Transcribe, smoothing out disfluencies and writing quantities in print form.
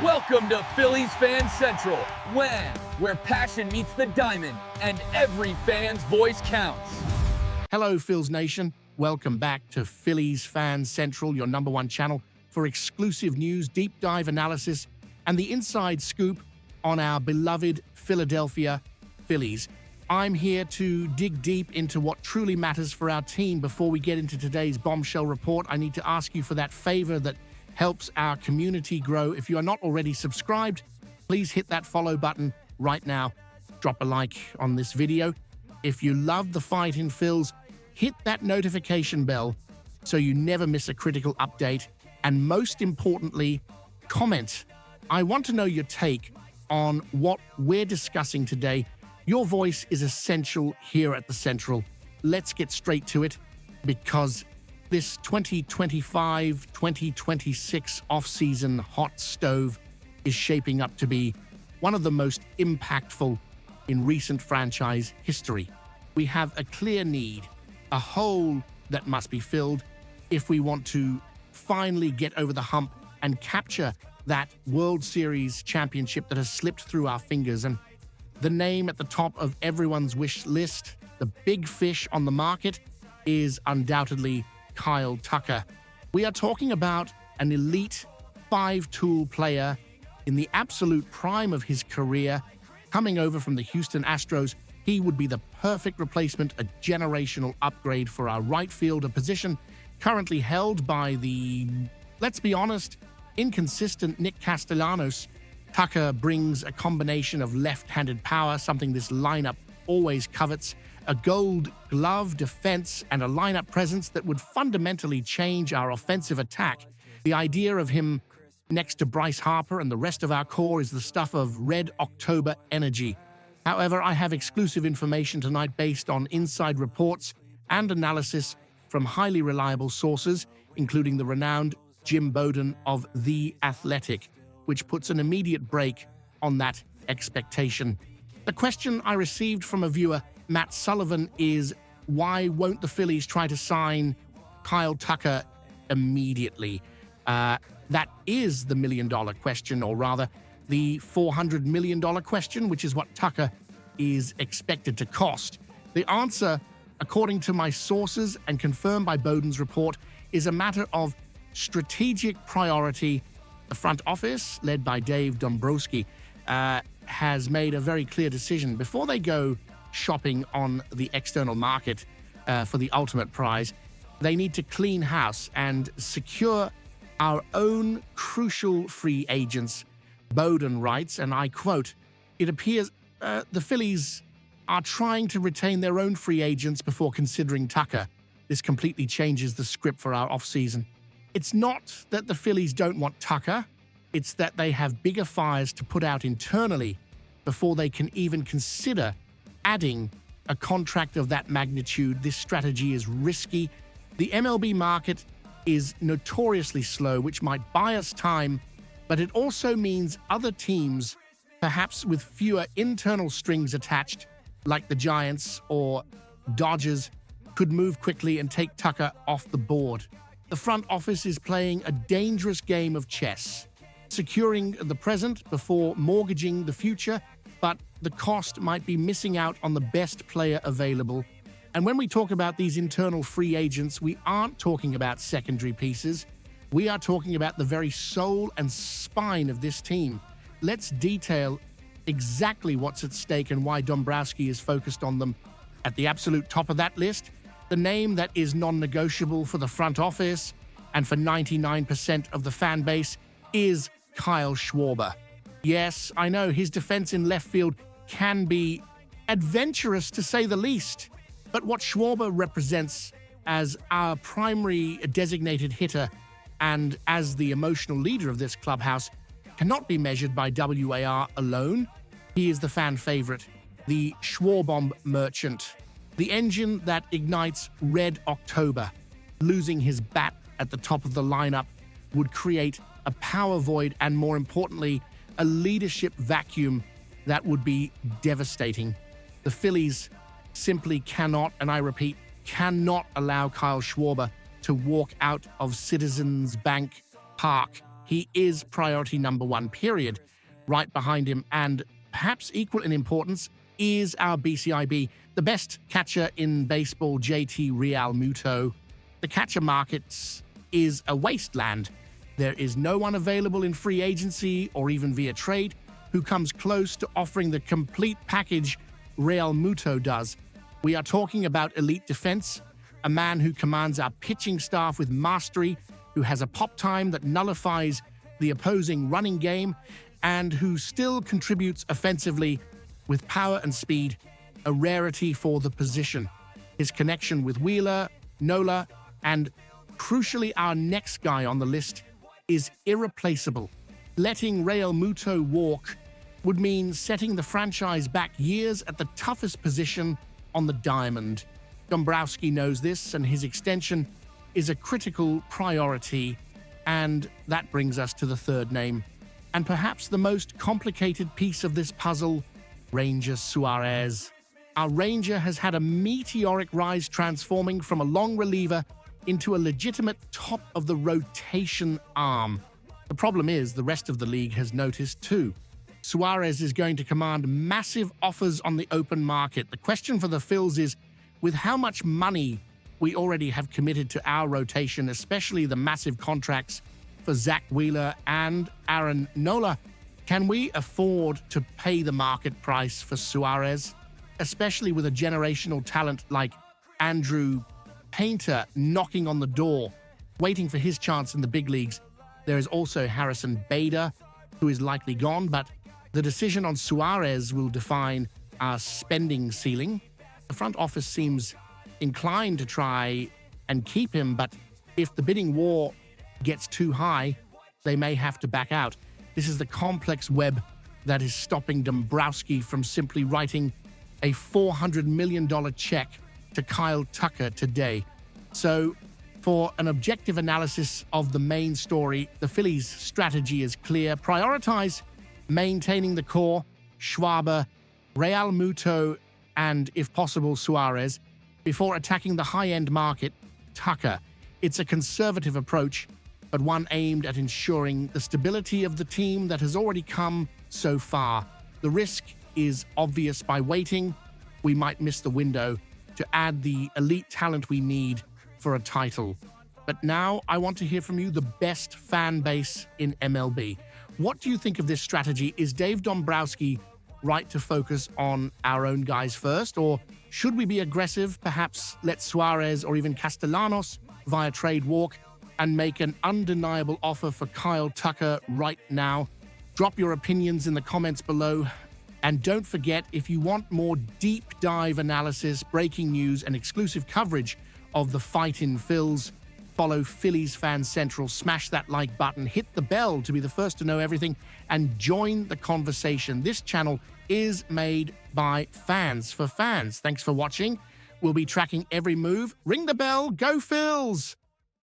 Welcome to Phillies Fan Central, where passion meets the diamond and every fan's voice counts. Hello, Phillies Nation. Welcome back to Phillies Fan Central, your #1 channel for exclusive news, deep dive analysis, and the inside scoop on our beloved Philadelphia Phillies. I'm here to dig deep into what truly matters for our team. Before we get into today's bombshell report, I need to ask you for that favor that helps our community grow. If you are not already subscribed, please hit that follow button right now. Drop a like on this video. If you love the fight in Phils, hit that notification bell so you never miss a critical update. And most importantly, comment. I want to know your take on what we're discussing today. Your voice is essential here at the Central. Let's get straight to it, because this 2025-2026 offseason hot stove is shaping up to be one of the most impactful in recent franchise history. We have a clear need, a hole that must be filled if we want to finally get over the hump and capture that World Series championship that has slipped through our fingers. And the name at the top of everyone's wish list, the big fish on the market, is undoubtedly Kyle Tucker. We are talking about an elite five-tool player in the absolute prime of his career. Coming over from the Houston Astros, he would be the perfect replacement, a generational upgrade for our right fielder position, currently held by the, let's be honest, inconsistent Nick Castellanos. Tucker brings a combination of left-handed power, something this lineup always covets, a gold glove defense, and a lineup presence that would fundamentally change our offensive attack. The idea of him next to Bryce Harper and the rest of our core is the stuff of Red October energy. However, I have exclusive information tonight based on inside reports and analysis from highly reliable sources, including the renowned Jim Bowden of The Athletic, which puts an immediate break on that expectation. The question I received from a viewer, Matt Sullivan, is why won't the Phillies try to sign Kyle Tucker immediately? That is the million-dollar question, or rather, the $400 million question, which is what Tucker is expected to cost. The answer, according to my sources and confirmed by Bowden's report, is a matter of strategic priority. The front office, led by Dave Dombrowski, has made a very clear decision. Before they go shopping on the external market for the ultimate prize, they need to clean house and secure our own crucial free agents. Bowden writes, and I quote, "It appears the Phillies are trying to retain their own free agents before considering Tucker. This completely changes the script for our offseason. It's not that the Phillies don't want Tucker, it's that they have bigger fires to put out internally before they can even consider adding a contract of that magnitude. This strategy is risky. The MLB market is notoriously slow, which might buy us time, but it also means other teams, perhaps with fewer internal strings attached, like the Giants or Dodgers, could move quickly and take Tucker off the board. The front office is playing a dangerous game of chess, securing the present before mortgaging the future, but the cost might be missing out on the best player available. And when we talk about these internal free agents, we aren't talking about secondary pieces. We are talking about the very soul and spine of this team. Let's detail exactly what's at stake and why Dombrowski is focused on them. At the absolute top of that list, the name that is non-negotiable for the front office and for 99% of the fan base is Kyle Schwarber. Yes, I know his defense in left field can be adventurous to say the least, but what Schwarber represents as our primary designated hitter and as the emotional leader of this clubhouse cannot be measured by WAR alone. He is the fan favorite, the Schwarbomb merchant, the engine that ignites Red October. Losing his bat at the top of the lineup would create a power void and, more importantly, a leadership vacuum that would be devastating. The Phillies simply cannot, and I repeat, cannot allow Kyle Schwarber to walk out of Citizens Bank Park He is priority number one, period. Right behind him, and perhaps equal in importance, is our BCIB, the best catcher in baseball, JT Realmuto. The catcher market is a wasteland. There is no one available in free agency or even via trade who comes close to offering the complete package Realmuto does. We are talking about elite defense, a man who commands our pitching staff with mastery, who has a pop time that nullifies the opposing running game, and who still contributes offensively with power and speed, a rarity for the position. His connection with Wheeler, Nola, and crucially our next guy on the list is irreplaceable. Letting Realmuto walk would mean setting the franchise back years at the toughest position on the diamond. Dombrowski knows this, and his extension is a critical priority. And that brings us to the third name, and perhaps the most complicated piece of this puzzle, Ranger Suarez. Our Ranger has had a meteoric rise, transforming from a long reliever into a legitimate top-of-the-rotation arm. The problem is the rest of the league has noticed too. Suarez is going to command massive offers on the open market. The question for the Phils is, with how much money we already have committed to our rotation, especially the massive contracts for Zach Wheeler and Aaron Nola, can we afford to pay the market price for Suarez? Especially with a generational talent like Andrew Painter knocking on the door, waiting for his chance in the big leagues. There is also Harrison Bader, who is likely gone, but the decision on Suarez will define our spending ceiling. The front office seems inclined to try and keep him, but if the bidding war gets too high, they may have to back out. This is the complex web that is stopping Dombrowski from simply writing a $400 million check to Kyle Tucker today. So, for an objective analysis of the main story, the Phillies' strategy is clear. Prioritize maintaining the core, Schwarber, Realmuto, and, if possible, Suarez, before attacking the high-end market, Tucker. It's a conservative approach, but one aimed at ensuring the stability of the team that has already come so far. The risk is obvious. By waiting, we might miss the window to add the elite talent we need for a title. But now I want to hear from you, the best fan base in MLB. What do you think of this strategy? Is Dave Dombrowski right to focus on our own guys first, or should we be aggressive, perhaps let Suarez or even Castellanos via trade walk and make an undeniable offer for Kyle Tucker right now? Drop your opinions in the comments below. And don't forget, if you want more deep dive analysis, breaking news, and exclusive coverage of the fight in Phils, follow Phillies Fan Central, smash that like button, hit the bell to be the first to know everything, and join the conversation. This channel is made by fans for fans. Thanks for watching. We'll be tracking every move. Ring the bell. Go Phils!